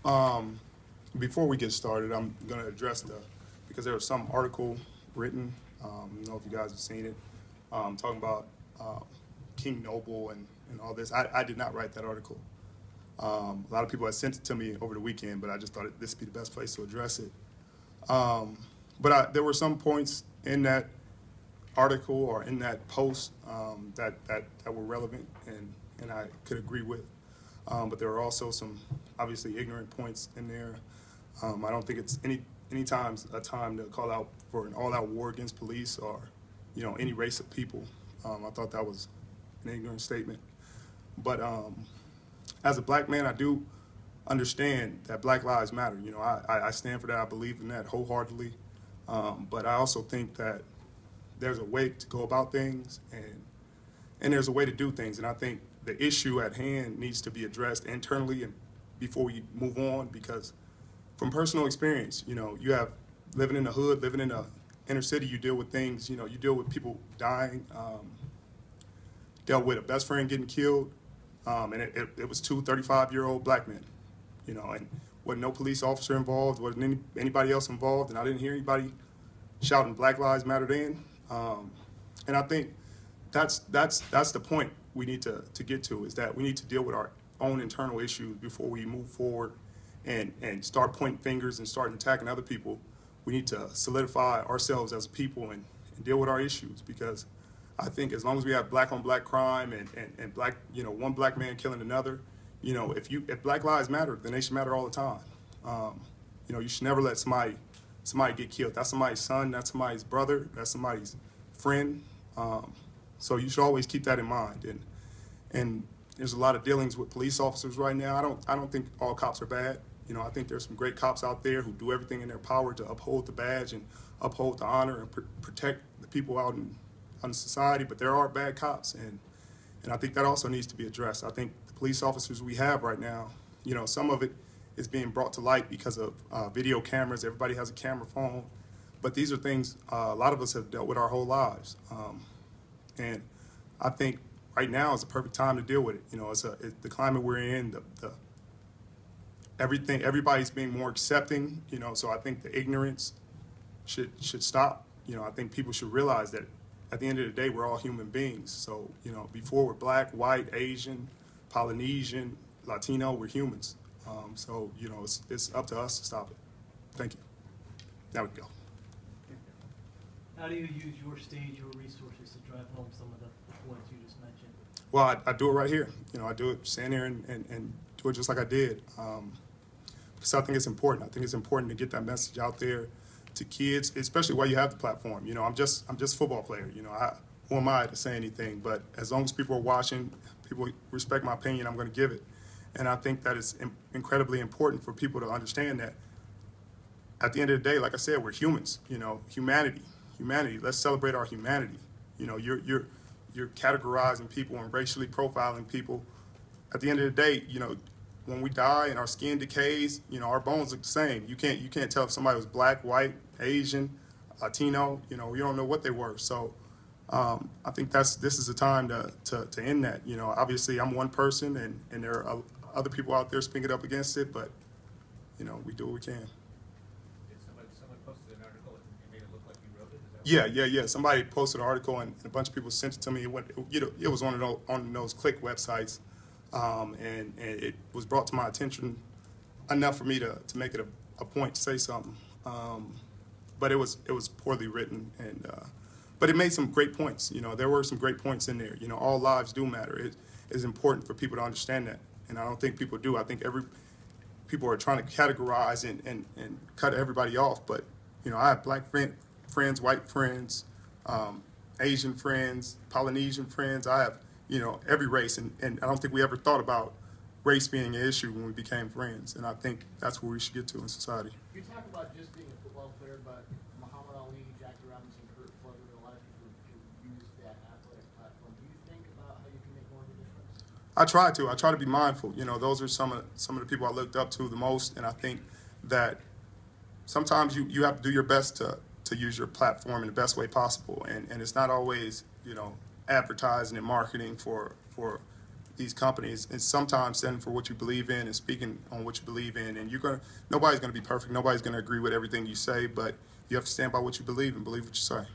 Um, Before we get started, I'm going to address because there was some article written, I don't know if you guys have seen it, talking about King Noble and all this. I did not write that article. A lot of people had sent it to me over the weekend, but I just thought this would be the best place to address it. There were some points in that article or in that post that were relevant and I could agree with. But there are also some obviously ignorant points in there. I don't think it's any times a time to call out for an all-out war against police or, any race of people. I thought that was an ignorant statement. But as a black man, I do understand that Black Lives Matter. I stand for that. I believe in that wholeheartedly. But I also think that there's a way to go about things and there's a way to do things. And I think the issue at hand needs to be addressed internally and before we move on, because from personal experience, you have living in the hood, living in the inner city, you deal with things, you deal with people dying, dealt with a best friend getting killed, and it was two 35-year-old black men, and wasn't no police officer involved, wasn't anybody else involved, and I didn't hear anybody shouting Black Lives Matter then. And I think that's the point we need to get to, is that we need to deal with our own internal issues before we move forward and start pointing fingers and start attacking other people. We need to solidify ourselves as a people and deal with our issues, because I think as long as we have black on black crime and black, one black man killing another, if Black Lives Matter, then they should matter all the time. You should never let somebody get killed. That's somebody's son, that's somebody's brother, that's somebody's friend. So you should always keep that in mind. And there's a lot of dealings with police officers right now. I don't think all cops are bad. I think there's some great cops out there who do everything in their power to uphold the badge and uphold the honor and protect the people out in society. But there are bad cops, and I think that also needs to be addressed. I think the police officers we have right now, some of it is being brought to light because of video cameras. Everybody has a camera phone. But these are things a lot of us have dealt with our whole lives. And I think right now is the perfect time to deal with it. It's the climate we're in, everybody's being more accepting, so I think the ignorance should stop. I think people should realize that at the end of the day, we're all human beings. So, before we're black, white, Asian, Polynesian, Latino, we're humans. So, it's up to us to stop it. Thank you. Now we can go. How do you use your stage, your resources to drive home some of the points you just mentioned? Well, I do it right here. I do it, stand here and do it just like I did. So I think it's important. I think it's important to get that message out there to kids, especially while you have the platform. I'm just a football player. Who am I to say anything? But as long as people are watching, people respect my opinion, I'm going to give it. And I think that it's incredibly important for people to understand that at the end of the day, like I said, we're humans. Humanity. Let's celebrate our humanity. You're categorizing people and racially profiling people. At the end of the day, when we die and our skin decays, our bones look the same. You can't tell if somebody was black, white, Asian, Latino. You don't know what they were. So I think this is the time to end that. Obviously I'm one person and there are other people out there speaking up against it, but we do what we can. Did someone posted an article and made it look like you wrote it? Yeah. Somebody posted an article and a bunch of people sent it to me. It was on those click websites. And it was brought to my attention enough for me to make it a point to say something. But it was poorly written, but it made some great points. There were some great points in there. All lives do matter. It is important for people to understand that, and I don't think people do. I think people are trying to categorize and cut everybody off. But I have black friends, white friends, Asian friends, Polynesian friends. I have every race, and I don't think we ever thought about race being an issue when we became friends, and I think that's where we should get to in society. You talk about just being a football player, but Muhammad Ali, Jackie Robinson, Kurt Flood, a lot of people who use that athletic platform. Do you think about how you can make more of a difference? I try to be mindful. Those are some of the people I looked up to the most, and I think that sometimes you have to do your best to use your platform in the best way possible, and it's not always advertising and marketing for these companies, and sometimes standing for what you believe in and speaking on what you believe in. And nobody's gonna be perfect. Nobody's gonna agree with everything you say, but you have to stand by what you believe and believe what you say.